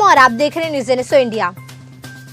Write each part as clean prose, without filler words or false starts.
और आप देख रहे हैं न्यूज़ एनएसओ इंडिया।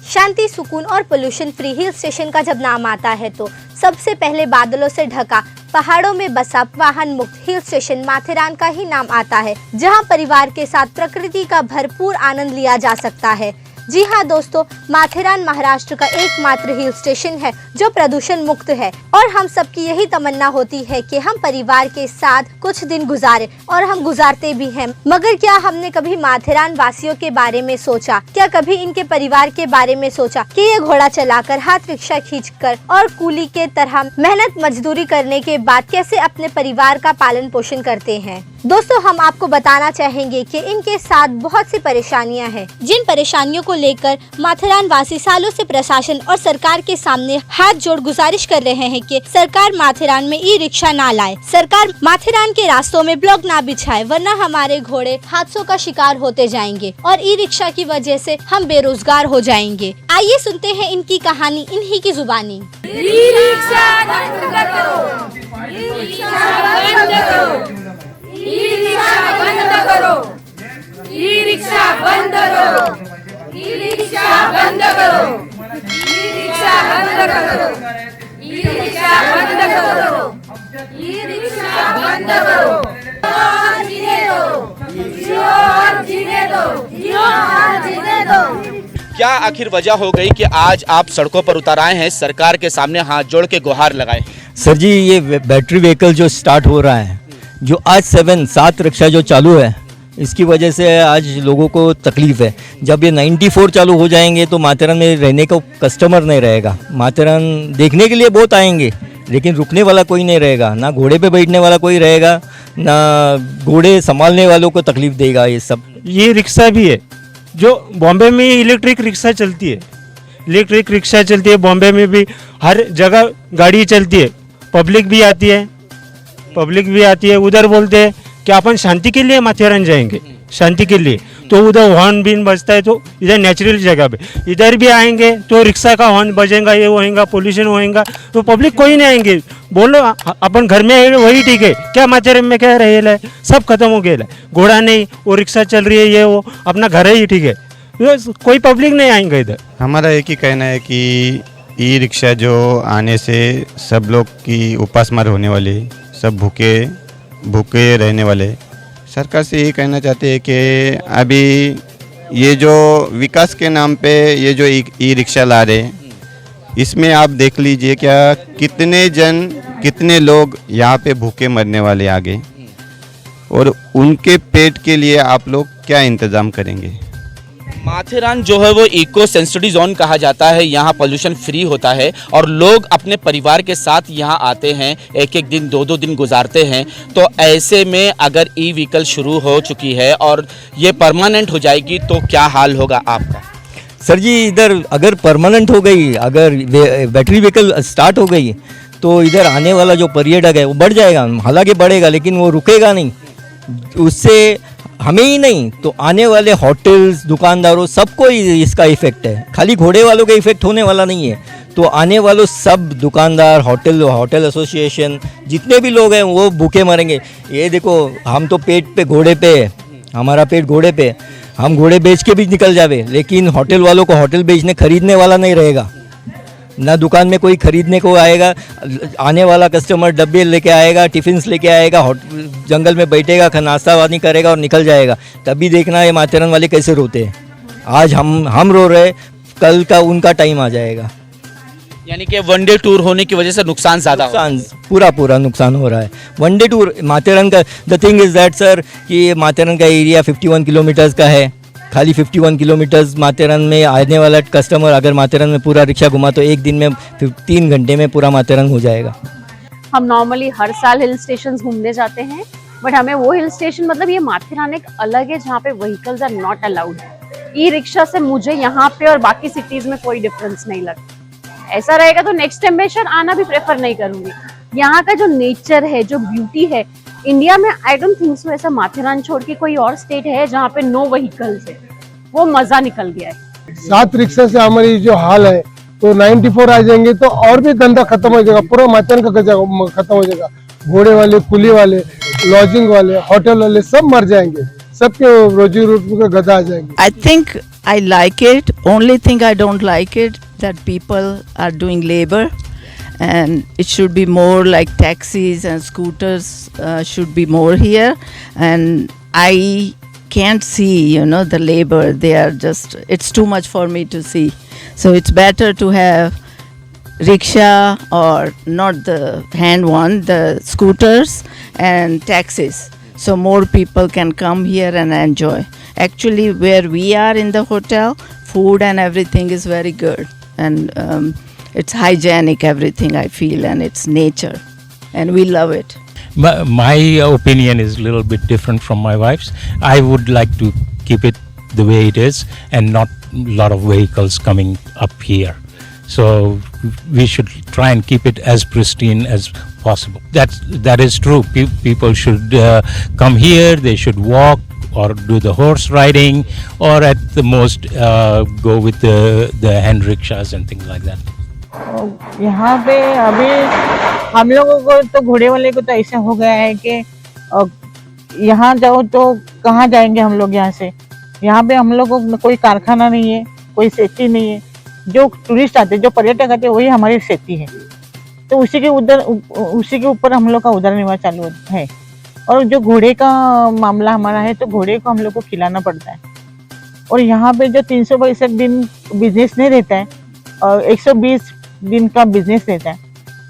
शांति, सुकून और पोल्यूशन फ्री हिल स्टेशन का जब नाम आता है तो सबसे पहले बादलों से ढका, पहाड़ों में बसा, वाहन मुक्त हिल स्टेशन माथेरान का ही नाम आता है, जहां परिवार के साथ प्रकृति का भरपूर आनंद लिया जा सकता है। जी हाँ दोस्तों, माथेरान महाराष्ट्र का एकमात्र हिल स्टेशन है जो प्रदूषण मुक्त है और हम सबकी यही तमन्ना होती है कि हम परिवार के साथ कुछ दिन गुजारे और हम गुजारते भी हैं। मगर क्या हमने कभी माथेरान वासियों के बारे में सोचा? क्या कभी इनके परिवार के बारे में सोचा कि ये घोड़ा चलाकर, हाथ रिक्शा खींचकर और कूली के तरह मेहनत मजदूरी करने के बाद कैसे अपने परिवार का पालन पोषण करते हैं? दोस्तों, हम आपको बताना चाहेंगे कि इनके साथ बहुत सी परेशानियां हैं, जिन परेशानियों को लेकर माथेरान वासी सालों से प्रशासन और सरकार के सामने हाथ जोड़ गुजारिश कर रहे हैं कि सरकार माथेरान में ई रिक्शा ना लाए, सरकार माथेरान के रास्तों में ब्लॉक ना बिछाए, वरना हमारे घोड़े हादसों का शिकार होते जाएंगे और ई रिक्शा की वजह से हम बेरोजगार हो जाएंगे। आइए सुनते हैं इनकी कहानी इन्हीं की जुबानी। क्या आखिर वजह हो गई कि आज आप सड़कों पर उतर आए हैं, सरकार के सामने हाथ जोड़ के गुहार लगाए? सर जी, ये बैटरी व्हीकल जो स्टार्ट हो रहा है, जो आज 7 रिक्शा जो चालू है, इसकी वजह से आज लोगों को तकलीफ है। जब ये 94 चालू हो जाएंगे तो माथेरान में रहने का कस्टमर नहीं रहेगा। माथेरान देखने के लिए बहुत आएंगे लेकिन रुकने वाला कोई नहीं रहेगा, ना घोड़े पे बैठने वाला कोई रहेगा, ना घोड़े संभालने वालों को तकलीफ देगा। ये सब ये रिक्शा भी है जो बॉम्बे में इलेक्ट्रिक रिक्शा चलती है, इलेक्ट्रिक रिक्शा चलती है बॉम्बे में भी, हर जगह गाड़ी चलती है, पब्लिक भी आती है, उधर बोलते हैं कि अपन शांति के लिए माथेरान जाएंगे, शांति के लिए, तो उधर हॉर्न बीन बजता है, तो इधर नेचुरल जगह पे इधर भी आएंगे तो रिक्शा का हॉर्न बजेगा, ये होएगा, पोल्यूशन होएगा, तो पब्लिक कोई नहीं आएंगे। बोलो अपन घर में है वही ठीक है, क्या माथेरान में क्या रहेला है, सब खत्म हो गया है, घोड़ा नहीं, वो रिक्शा चल रही है, ये वो अपना घर ही ठीक है, कोई पब्लिक नहीं आएंगे इधर। हमारा एक ही कहना है कि ई रिक्शा जो आने से सब लोग की उपासमार होने वाली, सब भूखे रहने वाले। सरकार से यही कहना चाहते हैं कि अभी ये जो विकास के नाम पे ये जो ई रिक्शा ला रहे, इसमें आप देख लीजिए क्या कितने लोग यहाँ पे भूखे मरने वाले आगे, और उनके पेट के लिए आप लोग क्या इंतज़ाम करेंगे? माथेरान जो है वो इको सेंसिटिव जोन कहा जाता है, यहाँ पोल्यूशन फ्री होता है और लोग अपने परिवार के साथ यहाँ आते हैं, एक दिन 2 दिन गुजारते हैं। तो ऐसे में अगर ई व्हीकल शुरू हो चुकी है और ये परमानेंट हो जाएगी तो क्या हाल होगा आपका? सर जी, इधर अगर परमानेंट हो गई, अगर बैटरी व्हीकल स्टार्ट हो गई तो इधर आने वाला जो पर्यटक है वो बढ़ जाएगा, हालांकि बढ़ेगा लेकिन वो रुकेगा नहीं। उससे हमें ही नहीं तो आने वाले होटल्स, दुकानदारों, सबको इसका इफेक्ट है, खाली घोड़े वालों का इफेक्ट होने वाला नहीं है। तो आने वालों सब दुकानदार, होटल एसोसिएशन, जितने भी लोग हैं वो भूखे मरेंगे। ये देखो, हम तो पेट पे घोड़े पे, हमारा पेट घोड़े पे, हम घोड़े बेच के भी निकल जावे, लेकिन होटल वालों को होटल बेचने खरीदने वाला नहीं रहेगा, ना दुकान में कोई खरीदने को आएगा। आने वाला कस्टमर डब्बे लेके आएगा, टिफिन्स लेके आएगा, जंगल में बैठेगा, नाश्ता वानी करेगा और निकल जाएगा। तभी देखना ये माथेरान वाले कैसे रोते हैं। आज हम रो रहे, कल का उनका टाइम आ जाएगा। यानी कि वनडे टूर होने की वजह से नुकसान ज़्यादा पूरा नुकसान हो रहा है। वनडे टूर माथेरान का, the thing is that sir कि माथेरान का एरिया 51 किलोमीटर्स का है, खाली 51 किलोमीटर्स माथेरान में आने वाला कस्टमर अगर माथेरान में पूरा रिक्शा घुमा तो एक दिन में 3 घंटे में पूरा माथेरान हो जाएगा। हम नॉर्मली हर साल हिल स्टेशन घूमने जाते हैं, बट हमें वो हिल स्टेशन, मतलब ये माथेरान एक अलग है जहाँ पे vehicles are not allowed. E rickshaw से मुझे यहाँ पे और बाकी सिटीज में कोई डिफरेंस नहीं लगता। ऐसा रहेगा तो नेक्स्ट टाइम मैं शायद आना भी प्रेफर नहीं करूंगी। यहाँ का जो नेचर है, जो ब्यूटी है, इंडिया में आई डोंट थिंक सो ऐसा माथेरान छोड़ के कोई और स्टेट है जहाँ पे नो व्हीकल्स है। वो मजा निकल गया है। 7 रिक्शा से हमारी जो हाल है, तो 94 आ जाएंगे तो और भी धंधा खत्म हो जाएगा, पूरा माथेरान का खत्म हो जाएगा। घोड़े वाले, कुली वाले, लॉजिंग वाले, होटल वाले सब मर जाएंगे, सबके रोजी रोटी का गधा आ जाएंगे। I think I like it. Only thing I don't like it that people are doing labor, and it should be more like taxis and scooters should be more here. And I can't see, the labor. They are just, it's too much for me to see. So it's better to have rickshaw or not the hand one, the scooters and taxis. So more people can come here and enjoy. Actually, where we are in the hotel, food and everything is very good, and it's hygienic, everything I feel, and it's nature, and we love it. My opinion is a little bit different from my wife's. I would like to keep it the way it is and not a lot of vehicles coming up here. So we should try and keep it as pristine as possible. That is true. People should come here. They should walk or do the horse riding, or at the most go with the hand rickshaws and things like that. यहाँ पे अभी हम लोगों को तो घोड़े वाले को तो ऐसा हो गया है कि यहाँ जाओ तो कहाँ जाएंगे हम लोग यहाँ से। यहाँ पे हम लोगों को कोई कारखाना नहीं है, कोई सेफ्टी नहीं है। जो टूरिस्ट आते, जो पर्यटक आते, वही हमारी सेफ्टी है। तो उसी के ऊपर हम लोग का उधर निवास चालू है। और जो घोड़े का मामला हमारा है, तो घोड़े को हम लोग को खिलाना पड़ता है। और यहाँ पे जो 362 दिन बिजनेस नहीं रहता है, और 120 दिन का बिजनेस रहता है।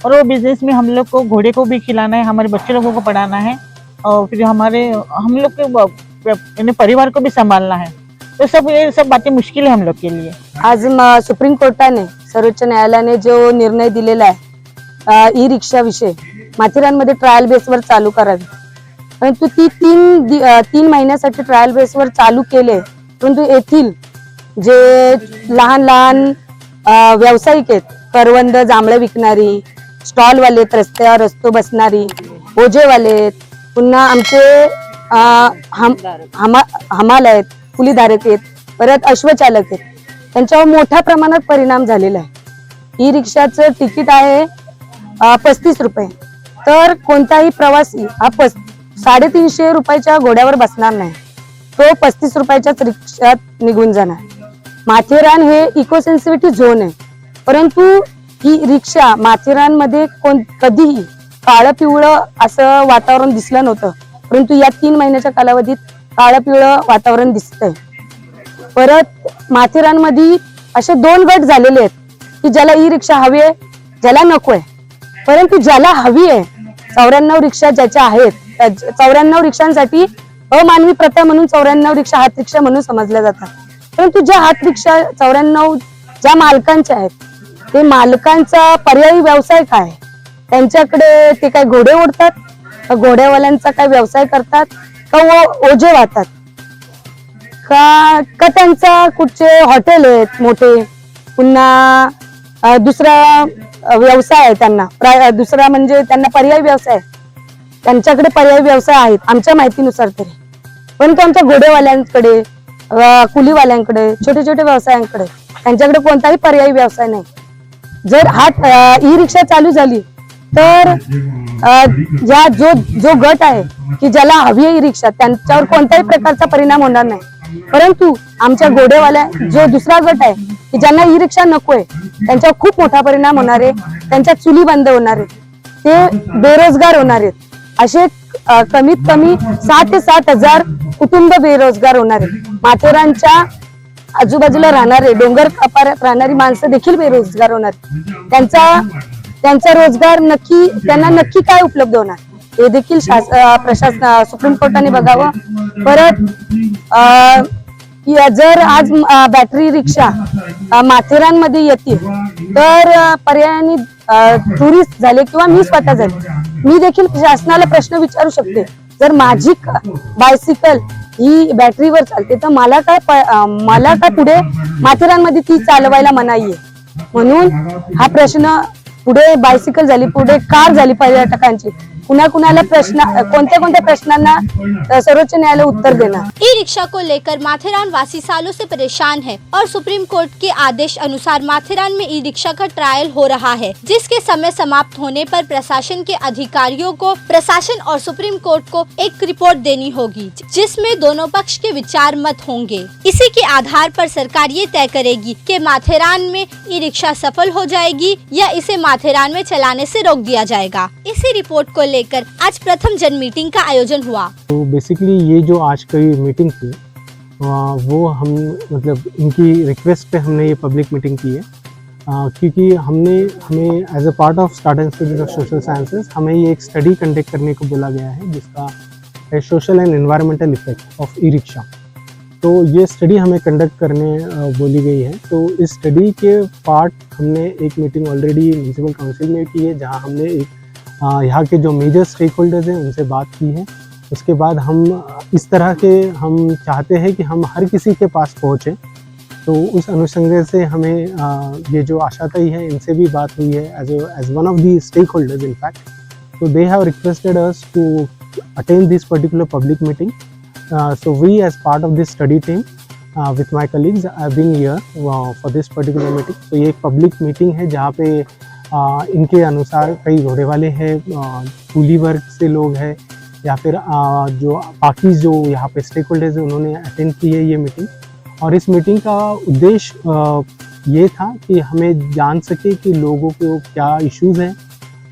और वो बिजनेस में हम लोग को घोड़े को भी खिलाना है, हमारे बच्चे लोगों को पढ़ाना है, और फिर हम लोग के परिवार को भी संभालना है। तो ये सब बातें मुश्किल है हम लोग के लिए। आज सुप्रीम कोर्टाने, सर्वोच्च न्यायालयाने जो निर्णय दिलेला आहे ई रिक्षा विषय माथेरानमध्ये ट्रायल बेसवर चालू करावी, परंतु ती तीन महिन्यासाठी ट्रायल बेसवर चालू केले, परंतु येथील जे लहान लहान व्यावसायिक आहेत, करवंद जांभळे विकणारी, स्टॉलवाले, रस्त्यावर बसणारी, ओझेवाले, पुन्हा आमचे हमाल आहेत, कुलीधारक आहेत, परत अश्वचालक आहेत, त्यांच्यावर मोठ्या प्रमाणात परिणाम झालेला आहे। ई रिक्षाचं तिकीट आहे 35 रुपये, तर कोणताही प्रवासी हा 350 रुपयाच्या घोड्यावर बसणार नाही, तो 35 रुपयाच्याच रिक्षात निघून जाणार। माथेरान हे इको सेन्सिटिव्हिटी झोन आहे, परंतु ही रिक्षा माथेरानमध्ये कधीही काळं पिवळं असं वातावरण दिसलं नव्हतं, परंतु या 3 महिन्याच्या कालावधीत काळं पिवळं वातावरण दिसतंय। परत माथेरानमध्ये असे 2 गट झालेले आहेत की ज्याला ई रिक्षा हवी आहे, ज्याला नको आहे। परंतु ज्याला हवी आहे, 94 रिक्षा ज्याच्या आहेत, 94 रिक्षांसाठी अमानवी प्रथा म्हणून 94 रिक्षा हात रिक्षा म्हणून समजल्या जातात। परंतु ज्या हात रिक्षा 94 ज्या मालकांच्या आहेत, ते मालकांचा पर्यायी व्यवसाय काय, त्यांच्याकडे ते काय घोडे ओढतात का, घोड्यावाल्यांचा काय व्यवसाय करतात का, ओझे वाहतात का त्यांचा कुठचे हॉटेल आहेत मोठे, पुन्हा दुसरा व्यवसाय आहे त्यांना, दुसरा म्हणजे त्यांना पर्यायी व्यवसाय, त्यांच्याकडे पर्यायी व्यवसाय आहेत आमच्या माहितीनुसार तरी। परंतु आमच्या घोडेवाल्यांकडे, कुलीवाल्यांकडे, छोटे छोटे व्यवसायांकडे त्यांच्याकडे कोणताही पर्यायी व्यवसाय नाही। जर ई रिक्षा चालू झाली तर जो गट आहे की ज्याला हवी आहे ई रिक्षा, त्यांच्यावर कोणत्याही प्रकारचा परिणाम होणार नाही। परंतु आमच्या घोडेवाल्या जो दुसरा गट आहे की ज्यांना ई रिक्षा नकोय, त्यांच्यावर खूप मोठा परिणाम होणार आहे, त्यांच्या चुली बंद होणार आहे, ते बेरोजगार होणार आहेत। असे कमीत कमी 6 ते 7 हजार कुटुंब बेरोजगार होणार आहेत। माथेरानच्या आजूबाजूला राहणारे, डोंगर कपाऱ्यात राहणारी माणसं देखील बेरोजगार होणार। त्यांचा रोजगार त्यांना नक्की काय उपलब्ध होणार हे देखील प्रशासन, सुप्रीम कोर्टाने बघावं। परत जर आज बॅटरी रिक्षा माथेरानमध्ये येतील तर पर्यायाने टुरिस्ट झाले किंवा मी स्वतः झाले, मी देखील शासनाला प्रश्न विचारू शकते, जर माझी बायसिकल ही बॅटरीवर चालते तर मला काय पुढे माथेरानमध्ये ती चालवायला मनाई आहे। म्हणून हा प्रश्न पुढे बायसिकल झाली, पुढे कार झाली पर्यटकांची. कुणाकुणाला कोणत्या कोणत्या प्रश्नांना सर्वोच्च न्यायालय उत्तर देणार. ई रिक्शा को लेकर माथेरान वासी सालों से परेशान है और सुप्रीम कोर्ट के आदेश अनुसार माथेरान में ई रिक्शा का ट्रायल हो रहा है, जिसके समय समाप्त होने पर प्रशासन के अधिकारियों को प्रशासन और सुप्रीम कोर्ट को एक रिपोर्ट देनी होगी, जिसमें दोनों पक्ष के विचार मत होंगे. इसी के आधार पर सरकार ये तय करेगी कि माथेरान में ई रिक्शा सफल हो जाएगी या इसे माथेरान में चलाने से रोक दिया जाएगा. इसी रिपोर्ट को लेकर आज प्रथम जन मीटिंग का आयोजन हुआ. तो बेसिकली ये जो आज की मीटिंग थी वो हम मतलब इनकी रिक्वेस्ट पे हमने ये पब्लिक मीटिंग की है, क्योंकि हमें as a part of start institute of social sciences हमें ये एक स्टडी कंडक्ट करने को बोला गया है, जिसका है social and environmental effect of e rickshaw. तो ये स्टडी हमें कंडक्ट करने बोली गई है. तो इस स्टडी के पार्ट हमने एक मीटिंग ऑलरेडी म्यूनिसिपल काउंसिल में की है, जहाँ हमने एक यहाँ के जो मेजर स्टेक होल्डर्स हैं उनसे बात की है. उसके बाद हम इस तरह के हम चाहते हैं कि हम हर किसी के पास पहुँचें. तो उस अनुसंधान से हमें ये जो आशा तय है इनसे भी बात हुई है as one of the stakeholders in fact. तो they have requested us to attend this particular public meeting. So we as part of this study team with my colleagues have been here for this particular meeting. So ये एक public meeting है जहाँ पे इनके अनुसार कई घोड़े वाले हैं, कूली वर्ग से लोग हैं, या फिर जो बाकी जो यहाँ पे स्टेक होल्डर्स हैं उन्होंने अटेंड की है ये मीटिंग. और इस मीटिंग का उद्देश्य ये था कि हमें जान सके कि लोगों को क्या इश्यूज़ हैं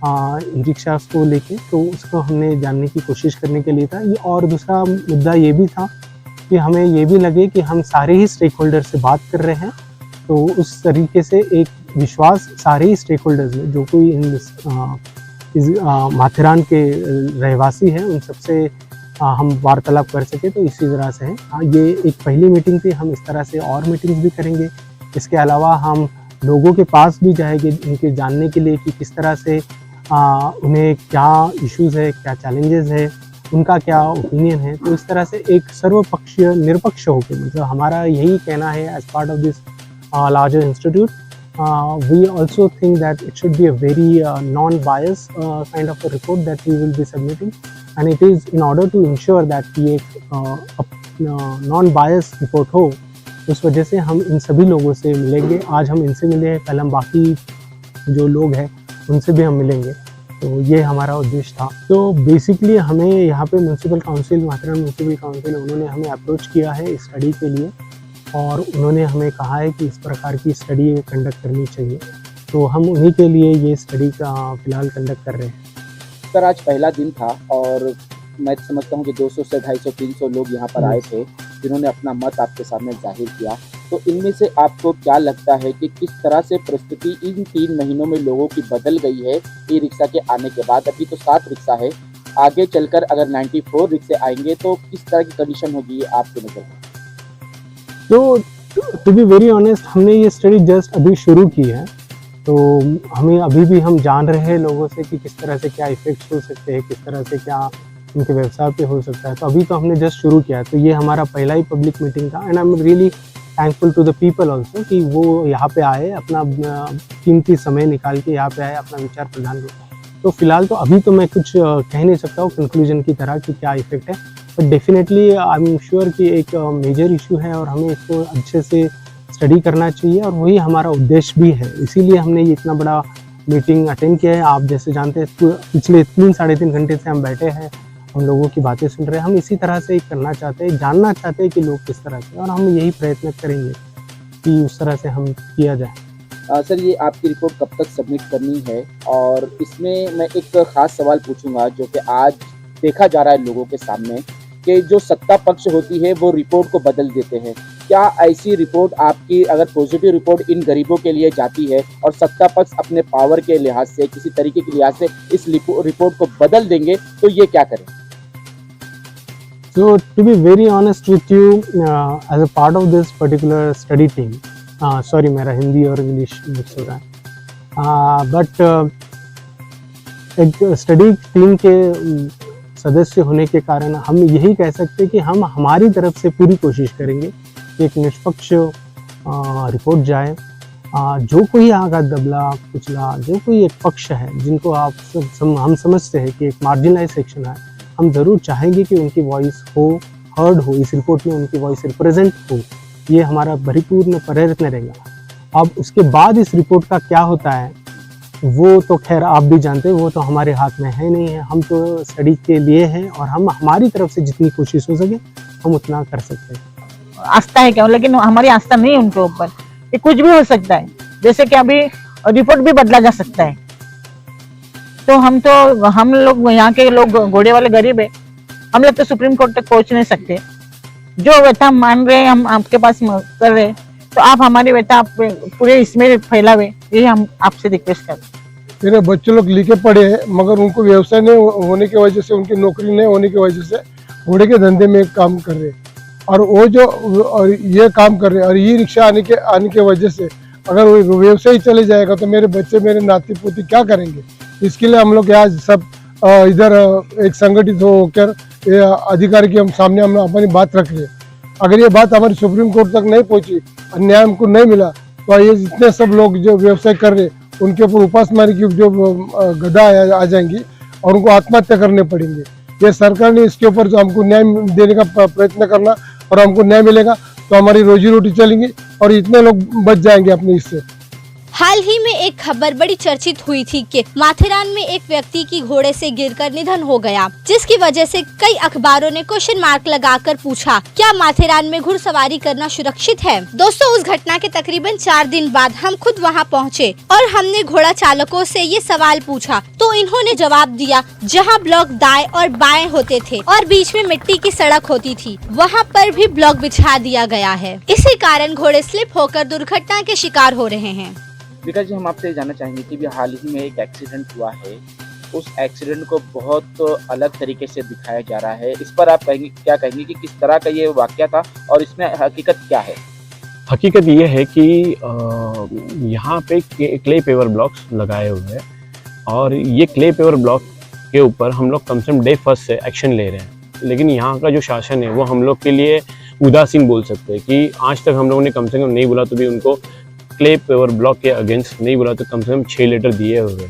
ई रिक्शा को लेके. तो उसको हमने जानने की कोशिश करने के लिए था ये. और दूसरा मुद्दा ये भी था कि हमें ये भी लगे कि हम सारे ही स्टेक होल्डर से बात कर रहे हैं, तो उस तरीके से एक विश्वास सारे ही स्टेक होल्डर्स में जो कोई इस माथेरान के रहवासी हैं उन सबसे हम वार्तालाप कर सके. तो इसी तरह से है. ये एक पहली मीटिंग थी. हम इस तरह से और मीटिंग्स भी करेंगे. इसके अलावा हम लोगों के पास भी जाएंगे इनके जानने के लिए कि किस तरह से उन्हें क्या इश्यूज़ है, क्या चैलेंजेस है, उनका क्या ओपिनियन है. तो इस तरह से एक सर्वपक्षीय निरपक्ष होकर, मतलब हमारा यही कहना है as part of this larger institute. We also think that it should be a very non bias kind of a report that we will be submitting, and it is in order to ensure that ये non bias report हो. उस वजह से हम इन सभी लोगों से मिलेंगे. आज हम इनसे मिले हैं, कल हम बाकी जो लोग हैं उनसे भी हम मिलेंगे. तो ये हमारा उद्देश्य था. तो बेसिकली हमें यहाँ पे municipal council, Matheran municipal council, उन्होंने हमें अप्रोच किया है इस स्टडी के लिए, और उन्होंने हमें कहा है कि इस प्रकार की स्टडी कंडक्ट करनी चाहिए. तो हम उन्हीं के लिए ये स्टडी का फ़िलहाल कंडक्ट कर रहे हैं. सर, आज पहला दिन था और मैं समझता हूँ कि 200 से 250-300 लोग यहाँ पर आए थे जिन्होंने अपना मत आपके सामने जाहिर किया. तो इनमें से आपको क्या लगता है कि किस तरह से परिस्थिति इन 3 महीनों में लोगों की बदल गई है ई रिक्शा के आने के बाद? अभी तो 7 रिक्शा है, आगे चलकर अगर 94 रिक्शे आएंगे तो किस तरह की कंडीशन होगी ये आपके नज़र में? तो टू बी वेरी ऑनेस्ट, हमने ये स्टडी जस्ट अभी शुरू की है. तो हमें अभी भी हम जान रहे हैं लोगों से कि किस तरह से क्या इफेक्ट्स हो सकते हैं, किस तरह से क्या उनके व्यवसाय पे हो सकता है. तो अभी तो हमने जस्ट शुरू किया. तो ये हमारा पहला ही पब्लिक मीटिंग था, and I am really thankful to the people also कि वो यहाँ पे आए, अपना कीमती समय निकाल के यहाँ पे आए, अपना विचार प्रदान किया. तो फिलहाल तो अभी तो मैं कुछ कह नहीं सकता हूँ कंक्लूजन की तरह कि क्या इफेक्ट है, but definitely I am sure कि एक मेजर इशू है और हमें इसको अच्छे से स्टडी करना चाहिए, और वही हमारा उद्देश्य भी है. इसीलिए हमने ये इतना बड़ा मीटिंग अटेंड किया है. आप जैसे जानते हैं पिछले 3-3.5 घंटे से हम बैठे हैं, हम लोगों की बातें सुन रहे हैं. हम इसी तरह से करना चाहते हैं, जानना चाहते हैं कि लोग किस तरह से, और हम यही प्रयत्न करेंगे कि उस तरह से हम किया जाए. सर, ये आपकी रिपोर्ट कब तक सबमिट करनी है? और इसमें मैं एक ख़ास सवाल पूछूंगा जो कि आज देखा जा रहा है लोगों के सामने कि जो सत्ता पक्ष होती है वो रिपोर्ट को बदल देते हैं. क्या ऐसी रिपोर्ट आपकी, अगर पॉजिटिव रिपोर्ट इन गरीबों के लिए जाती है और सत्ता पक्ष अपने पावर के लिहाज से, किसी तरीके के लिहाज से इस रिपोर्ट को बदल देंगे, तो ये क्या करें? So to be very honest with you, as a part of this particular study team, sorry मेरा हिंदी और इंग्लिश मिक्स हो रहा है, बट एक स्टडी टीम के सदस्य होने के कारण हम यही कह सकते हैं कि हम हमारी तरफ से पूरी कोशिश करेंगे कि एक निष्पक्ष रिपोर्ट जाए, जो कोई आगा दबला कुचला जो कोई एक पक्ष है जिनको आप हम समझते हैं कि एक मार्जिनलाइज सेक्शन है, हम ज़रूर चाहेंगे कि उनकी वॉइस हो, हर्ड हो, इस रिपोर्ट में उनकी वॉइस रिप्रेजेंट हो। ये हमारा परिपूर्ण प्रयत्न रहेगा। अब उसके बाद इस रिपोर्ट का क्या होता है वो तो खैर आप भी जानते हैं, वो तो हमारे हाथ में है नहीं है। हम तो स्टडी के लिए हैं और हम हमारी तरफ से जितनी कोशिश हो सके हम उतना कर सकते हैं। आस्था है क्या, लेकिन हमारी आस्था नहीं है उनके ऊपर। ये कुछ भी हो सकता है, जैसे कि अभी रिपोर्ट भी बदला जा सकता है। तो हम लोग यहाँ के लोग घोड़े वाले गरीब है, हम लोग तो सुप्रीम कोर्ट तक पहुँच नहीं सकते। जो व्यथा मान रहे हैं हम आपके पास कर रहे हैं, तो आप हमारी व्यथा आप पूरे इसमें फैलावे, ये हम आपसे रिक्वेस्ट करते हैं। मेरे बच्चे लोग लिखे पढ़े हैं मगर उनको व्यवसाय नहीं होने की वजह से, उनकी नौकरी नहीं होने की वजह से घोड़े के धंधे में काम कर रहे हैं। और वो जो और ये काम कर रहे हैं और ई रिक्शा आने के वजह से अगर वो व्यवसाय चले जाएगा तो मेरे बच्चे मेरे नाती पोती क्या करेंगे। इसके लिए हम लोग आज सब इधर एक संगठित होकर अधिकारी के हम सामने हम अपनी बात रख रहे हैं। अगर ये बात हमारी सुप्रीम कोर्ट तक नहीं पहुंची और न्याय हमको नहीं मिला तो ये जितने सब लोग जो व्यवसाय कर रहे उनके ऊपर उपासमारी की जो गदा आ जाएंगी और उनको आत्महत्या करने पड़ेंगे। ये सरकार ने इसके ऊपर जो हमको न्याय देने का प्रयत्न करना और हमको न्याय मिलेगा तो हमारी रोजी रोटी चलेंगी और इतने लोग बच जाएंगे अपने इससे। हाल ही में एक खबर बड़ी चर्चित हुई थी कि माथेरान में एक व्यक्ति की घोड़े से गिरकर निधन हो गया, जिसकी वजह से कई अखबारों ने क्वेश्चन मार्क लगाकर पूछा क्या माथेरान में घुड़सवारी करना सुरक्षित है। दोस्तों, उस घटना के तकरीबन 4 दिन बाद हम खुद वहां पहुंचे और हमने घोड़ा चालकों से ये सवाल पूछा तो इन्होंने जवाब दिया जहां ब्लॉक दाएं और बाएं होते थे और बीच में मिट्टी की सड़क होती थी वहां पर भी ब्लॉक बिछा दिया गया है। इसी कारण घोड़े स्लिप होकर दुर्घटना के शिकार हो रहे हैं। विकास जी, हम आपसे जानना चाहेंगे कि भी हाल ही में एक एक्सीडेंट हुआ है, उस एक्सीडेंट को बहुत अलग तरीके से दिखाया जा रहा है। इस पर आप क्या कहेंगे कि किस तरह का ये वाकया था और इसमें हकीकत क्या है? हकीकत ये है कि यहाँ पे क्ले पेवर ब्लॉक्स लगाए हुए हैं और ये क्ले पेवर ब्लॉक के ऊपर हम लोग कम से कम डे फर्स्ट से एक्शन ले रहे हैं, लेकिन यहाँ का जो शासन है वो हम लोग के लिए उदासीन बोल सकते हैं कि आज तक हम लोगों ने कम से कम नहीं बोला तो भी उनको क्ले पेवर ब्लॉक के अगेंस्ट नहीं बोला तो कम से कम 6 लेटर दिए हुए।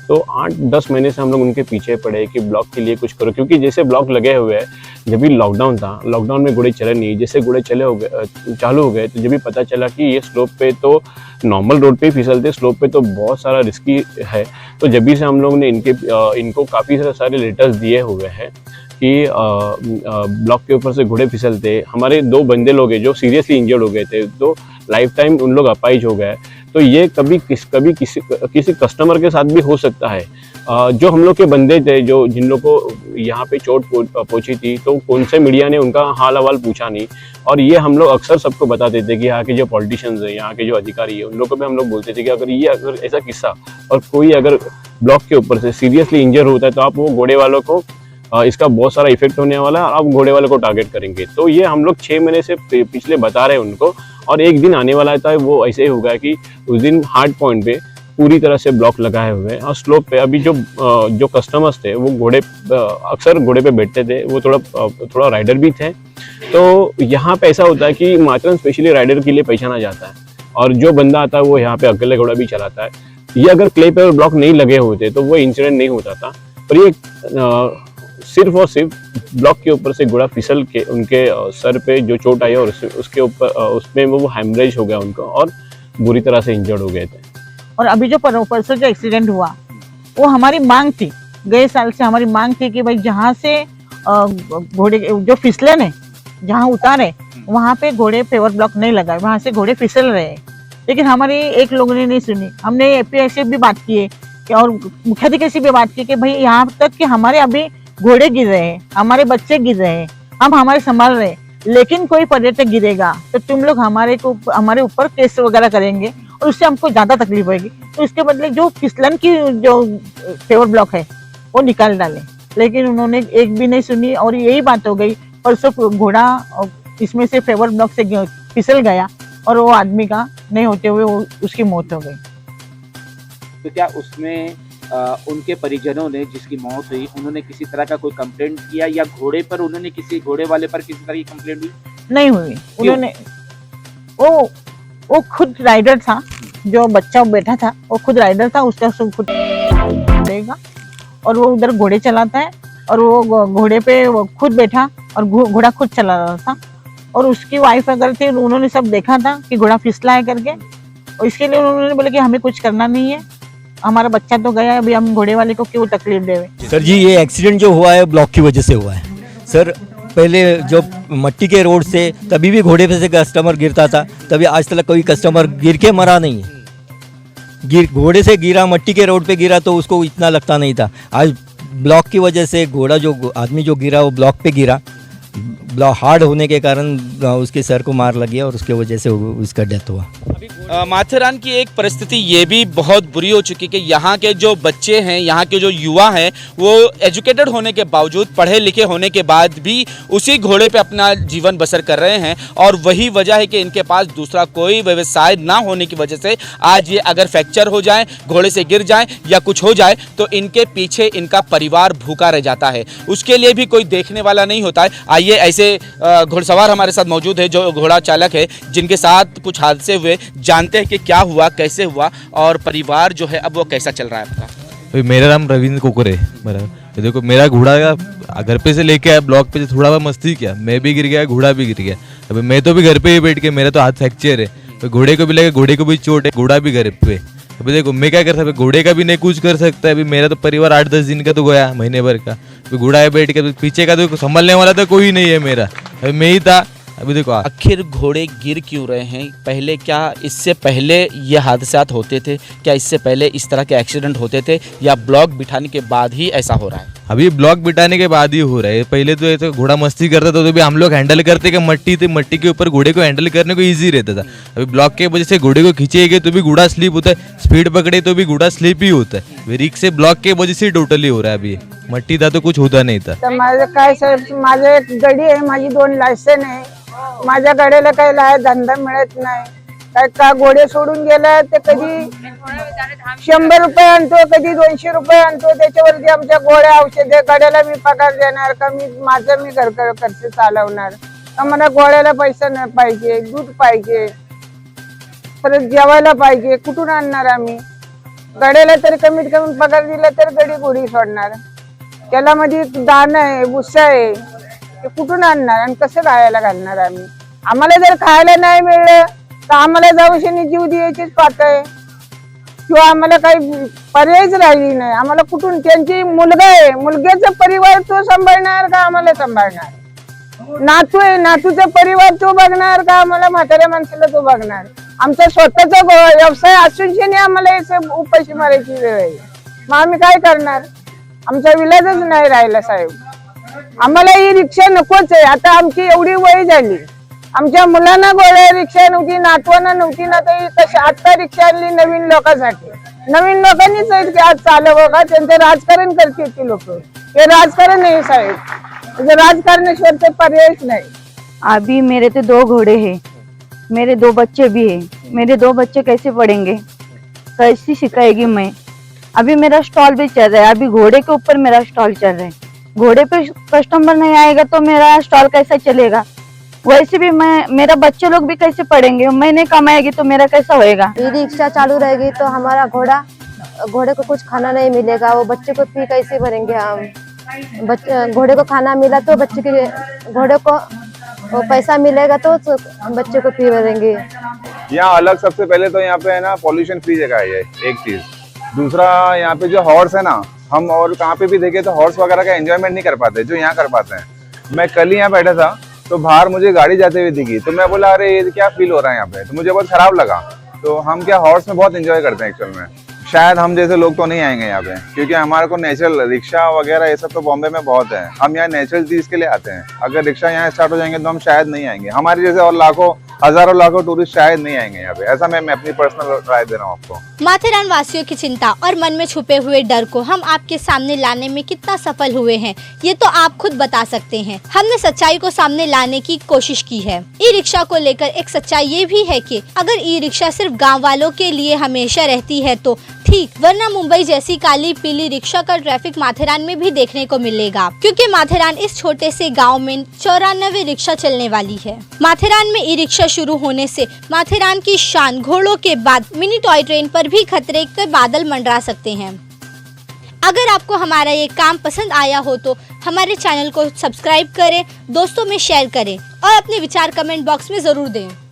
तो 8-10 महीने से हम लोग उनके पीछे पड़े कि ब्लॉक के लिए कुछ करो, क्योंकि जैसे ब्लॉक लगे हुए हैं, जब भी लॉकडाउन था, लॉकडाउन में घोड़े चले नहीं, जैसे घोड़े चालू हो गए तो जब भी पता चला कि ये स्लोप पे तो नॉर्मल रोड पे फिसलते, स्लोप पे तो बहुत सारा रिस्की है। तो जब भी से हम लोग ने इनको काफ़ी सारे लेटर्स दिए हुए हैं कि ब्लॉक के ऊपर से घोड़े फिसलते। हमारे 2 बंदे लोग हैं जो सीरियसली इंजर्ड हो गए थे, तो लाइफ टाइम उन लोग अपाइज हो गए। तो ये कभी किसी कस्टमर के साथ भी हो सकता है। जो हम लोग के बंदे थे जिन लोग को यहाँ पे चोट पहुंची थी, तो कौन से मीडिया ने उनका हाल हवाल पूछा नहीं। और ये हम लोग अक्सर सबको बताते थे कि यहाँ के जो पॉलिटिशियंस हैं, यहाँ के जो अधिकारी है, उन लोगों को भी हम लोग बोलते थे कि अगर ऐसा किस्सा और कोई अगर ब्लॉक के ऊपर से सीरियसली इंजर होता है तो आप वो घोड़े वालों को इसका बहुत सारा इफेक्ट होने वाला है और आप घोड़े वाले को टारगेट करेंगे। तो ये हम लोग 6 महीने से पिछले बता रहे हैं उनको, और एक दिन आने वाला था वो ऐसे ही होगा कि उस दिन हार्ड पॉइंट पे पूरी तरह से ब्लॉक लगाए हुए हैं और स्लोप पे अभी जो कस्टमर्स थे वो अक्सर घोड़े पे बैठते थे, वो थोड़ा राइडर भी थे। तो यहाँ पे ऐसा होता है कि माथेरान स्पेशली राइडर के लिए पहचाना जाता है और जो बंदा आता है वो यहाँ पे अकेले घोड़ा भी चलाता है। ये अगर क्ले पे ब्लॉक नहीं लगे होते तो वो इंसिडेंट नहीं होता था, पर ये सिर्फ और सिर्फ ब्लॉक के ऊपर से घोड़ा फिसल के उनके सर पे जो चोट आई और उसके ऊपर उसमें वो हेमरेज हो गया उनको और बुरी तरह से इंजर्ड हो गए थे। और अभी जो परसों जो एक्सीडेंट हुआ वो हमारी मांग थी, गए साल से हमारी मांग थी कि भाई जहाँ से घोड़े जो फिसलन है, जहाँ उतारे वहाँ पे घोड़े पेवर ब्लॉक नहीं लगाए, वहाँ से घोड़े फिसल रहे हैं। लेकिन हमारी एक लोगों ने नहीं सुनी। हमने API से भी बात की है और मुख्याधिकारी से भी बात की कि भाई यहाँ तक कि हमारे अभी घोड़े गिर रहे हैं, हमारे बच्चे गिर रहे हैं, हम हमारे संभाल रहे हैं, लेकिन कोई पर्यटक गिरेगा तो तुम लोग हमारे ऊपर केस वगैरह करेंगे और उससे हमको ज्यादा तकलीफ होगी। तो इसके बदले जो फिसलन की जो पेवर ब्लॉक है वो निकाल डाले, लेकिन उन्होंने एक भी नहीं सुनी और यही बात हो गई। परसों घोड़ा इसमें से पेवर ब्लॉक से फिसल गया और वो आदमी का नहीं होते हुए उसकी मौत हो गई। तो क्या उसमें उनके परिजनों ने, जिसकी मौत हुई, उन्होंने किसी तरह का कोई कंप्लेंट किया या घोड़े वाले पर किसी तरह की कंप्लेंट हुई? नहीं हुई। उन्होंने वो खुद राइडर था जो बच्चा बैठा था वो खुद राइडर था, उसका खुद देगा और वो उधर घोड़े चलाता है और वो घोड़े पे वो खुद बैठा और घोड़ा खुद चला रहा था और उसकी वाइफ अगर थी, उन्होंने सब देखा था कि घोड़ा फिसला है करके और इसके लिए उन्होंने बोला कि हमें कुछ करना नहीं है, हमारा बच्चा तो गया, अभी हम घोड़े वाले को क्यों तकलीफ देवे। सर जी ये एक्सीडेंट जो हुआ है ब्लॉक की वजह से हुआ है सर। पहले जो मट्टी के रोड से तभी भी घोड़े पे से कस्टमर गिरता था, तभी आज तक कोई कस्टमर गिर के मरा नहीं है। घोड़े से गिरा, मट्टी के रोड पे गिरा तो उसको इतना लगता नहीं था। आज ब्लॉक की वजह से घोड़ा जो आदमी जो गिरा वो ब्लॉक पे गिरा, ब्लॉक हार्ड होने के कारण उसके सर को मार लगी और उसके वजह से उसका डेथ हुआ। माथेरान की एक परिस्थिति ये भी बहुत बुरी हो चुकी कि यहाँ के जो बच्चे हैं, यहाँ के जो युवा हैं, वो एजुकेटेड होने के बावजूद, पढ़े लिखे होने के बाद भी उसी घोड़े पे अपना जीवन बसर कर रहे हैं और वही वजह है कि इनके पास दूसरा कोई व्यवसाय ना होने की वजह से आज ये अगर फ्रैक्चर हो जाए, घोड़े से गिर जाए या कुछ हो जाए तो इनके पीछे इनका परिवार भूखा रह जाता है, उसके लिए भी कोई देखने वाला नहीं होता है। आइए ऐसे घुड़सवार हमारे साथ मौजूद है जो घोड़ा चालक है, जिनके साथ कुछ हादसे हुए, जानते हैं कि क्या हुआ, कैसे हुआ और परिवार जो है अब वो कैसा चल रहा है आपका। मेरा नाम रविंद्र कुकुर है। बराबर, देखो मेरा घोड़ा का घर पे से लेके आया ब्लॉक पे, थोड़ा बहुत मस्ती किया, मैं भी गिर गया, घोड़ा भी गिर गया। अभी मैं तो भी घर पे ही बैठ के, मेरा तो हाथ फ्रैक्चर है, तो घोड़े को भी लगा, घोड़े को भी चोट है, घोड़ा भी घर पे। अभी देखो मैं क्या कर सकता, घोड़े का भी नहीं कुछ कर सकता। अभी मेरा तो परिवार 8-10 दिन का तो गया, महीने भर का। अभी घोड़ा है बैठ के, तो पीछे का तो संभालने वाला तो कोई नहीं है मेरा, अभी मैं ही था। अभी देखो आखिर घोड़े गिर क्यों रहे हैं? पहले क्या इससे पहले ये हादसात होते थे? क्या इससे पहले इस तरह के एक्सीडेंट होते थे या ब्लॉक बिठाने के बाद ही ऐसा हो रहा है? अभी ब्लॉक बिठाने के बाद ही हो रहा है। पहले तो ऐसे घोड़ा मस्ती करता था तो भी हम लोग हैंडल करते कि मट्टी थी, मट्टी के ऊपर घोड़े को हैंडल करने को इजी रहता था। अभी ब्लॉक के वजह से घोड़े को खींचेगे तो भी घोड़ा स्लिप होता है, स्पीड पकड़े तो भी घोड़ा स्लिप ही होता है। रिक्स से ब्लॉक के वजह से टोटली हो रहा है। अभी मट्टी था तो कुछ होता नहीं था। तर माझं काय साहेब, माझं एक गडी आहे, माझी 2 लायसन आहे, माझ्या गाडीला काही धंदा मिळत नाही, काय का घोडे सोडून गेला ते कधी 100 रुपये आणतो, कधी 200 रुपये आणतो, त्याच्यावरती आमच्या गोळ्या औषधे, गाड्याला मी पगार देणार का, माझं मी घर खर्च चालवणार का, मला गोळ्याला पैसा नाही पाहिजे, दूध पाहिजे, परत जेवायला पाहिजे, कुठून आणणार आम्ही? गाड्याला तर कमीत कमी पगार दिला तर गडी घोडी सोडणार, त्याला मध्ये दाणं आहे, भुसा आहे, ते कुठून आणणार आणि कसं खायला घालणार आम्ही? आम्हाला जर खायला नाही मिळलं तर आम्हाला जाऊशनी जीव द्यायचीच पाठ आहे किंवा आम्हाला काही पर्यायच राहिली नाही। आम्हाला कुठून, त्यांची मुलगा आहे, मुलग्याचा परिवार तो सांभाळणार का आम्हाला सांभाळणार? नातू आहे, नातूचा परिवार तो बघणार का आम्हाला म्हाताऱ्या माणसाला तो बघणार? आमचा स्वतःचा व्यवसाय असून आम्हाला याचं उपाशी मारायची वेळ आहे, मग आम्ही काय करणार? आमचा विलाजच नाही राहिला साहेब। आम्हाला ही रिक्षा नकोच आहे। आता आमची एवढी वय झाली, आमच्या मुलांना गोळ्या रिक्षा नव्हती, नातवांना नव्हती ना, तर कशी आता रिक्षा आणली नवीन लोकांसाठी। नवीन लोकांनीच आज चालवं का? त्यांचं राजकारण करतील ती लोक, हे राजकारण नाही साहेब, राजकारणाशिवाय ते पर्यायच नाही। अभी मेरे तो 2 घोड़े हैं, मेरे 2 बच्चे भी हैं, मेरे 2 बच्चे कैसे पढ़ेंगे, कैसे सिखाएगी मैं? अभी मेरा स्टॉल भी चल रहा है, अभी घोड़े के ऊपर मेरा स्टॉल चल रहा है, घोड़े पे कस्टमर नहीं आएगा तो मेरा स्टॉल कैसा चलेगा? वैसे भी मेरा बच्चे लोग भी कैसे पढ़ेंगे? मैं नहीं कमाएगी तो मेरा कैसा होएगा? ई रिक्शा चालू रहेगी तो हमारा घोड़े को कुछ खाना नहीं मिलेगा, वो बच्चे को फी कैसे भरेंगे हम? घोड़े को खाना मिला तो घोड़े को पैसा मिलेगा तो बच्चे को फी भरेंगे। यहाँ अलग सबसे पहले तो यहाँ पे है ना पॉल्यूशन फ्री जगह है, एक चीज। दूसरा यहाँ पे जो हॉर्स है ना, हम और कहाँ पे भी देखे तो हॉर्स वगैरह का एंजॉयमेंट नहीं कर पाते जो यहाँ कर पाते हैं। मैं कल ही यहाँ बैठा था तो बाहर मुझे गाड़ी जाते हुए दिखी, तो मैं बोला अरे ये क्या फील हो रहा है यहाँ पे, तो मुझे बहुत खराब लगा। तो हम क्या हॉर्स में बहुत एंजॉय करते हैं एक्चुअल में। शायद हम जैसे लोग तो नहीं आएंगे यहाँ पे, क्योंकि हमारे को नेचुरल रिक्शा वगैरह ये सब तो बॉम्बे में बहुत है। हम यहाँ नेचुरल चीज के लिए आते हैं। अगर रिक्शा यहाँ स्टार्ट हो जाएंगे तो हम शायद नहीं आएंगे। हमारे जैसे और लाखों हजारों लाखों टूरिस्ट शायद नहीं आएंगे यहाँ पे। ऐसा मैं अपनी पर्सनल राय दे रहा हूँ आपको। माथेरान वासियों की चिंता और मन में छुपे हुए डर को हम आपके सामने लाने में कितना सफल हुए हैं ये तो आप खुद बता सकते हैं। हमने सच्चाई को सामने लाने की कोशिश की है। ई रिक्शा को लेकर एक सच्चाई ये भी है कि अगर ई रिक्शा सिर्फ गांव वालों के लिए हमेशा रहती है तो ठीक, वरना मुंबई जैसी काली पीली रिक्शा का ट्रैफिक माथेरान में भी देखने को मिलेगा, क्योंकि माथेरान इस छोटे से गांव में 94 रिक्शा चलने वाली है। माथेरान में ई रिक्शा शुरू होने से माथेरान की शान घोड़ों के बाद मिनी टॉय ट्रेन पर भी खतरे के बादल मंडरा सकते हैं। अगर आपको हमारा ये काम पसंद आया हो तो हमारे चैनल को सब्सक्राइब करें, दोस्तों में शेयर करें और अपने विचार कमेंट बॉक्स में जरूर दें।